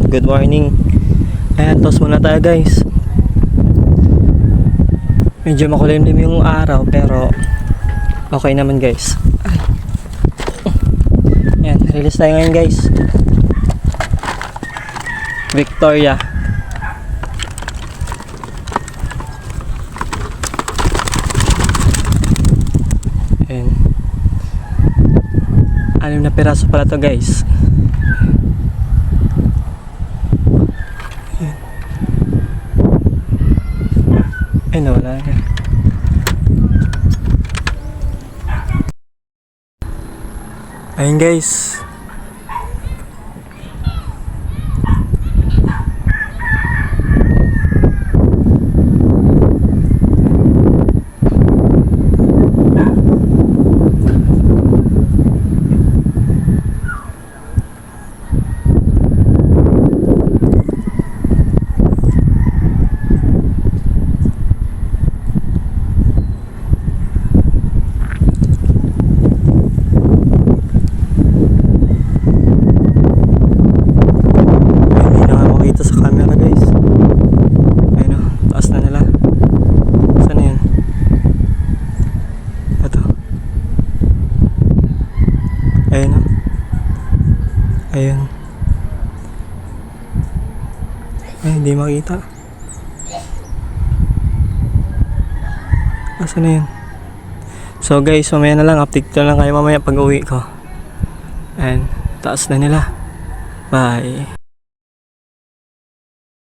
good morning. Ayan, toast muna tayo guys. Medyo makulimlim yung araw pero okay naman guys. Ayan, release tayo ngayon guys. Victoria. Ayan. 6 na piraso pala to guys. Ay, nawala na. Ayun guys. Sa camera guys. Ayun o, taas na nila. Saan na yun? Ito. Ayun o. Ayun. Ay, hindi makita. Saan na yun? So guys, mamaya na lang. Update ko lang kayo mamaya pag uwi ko. Ayun, taas na nila. Bye.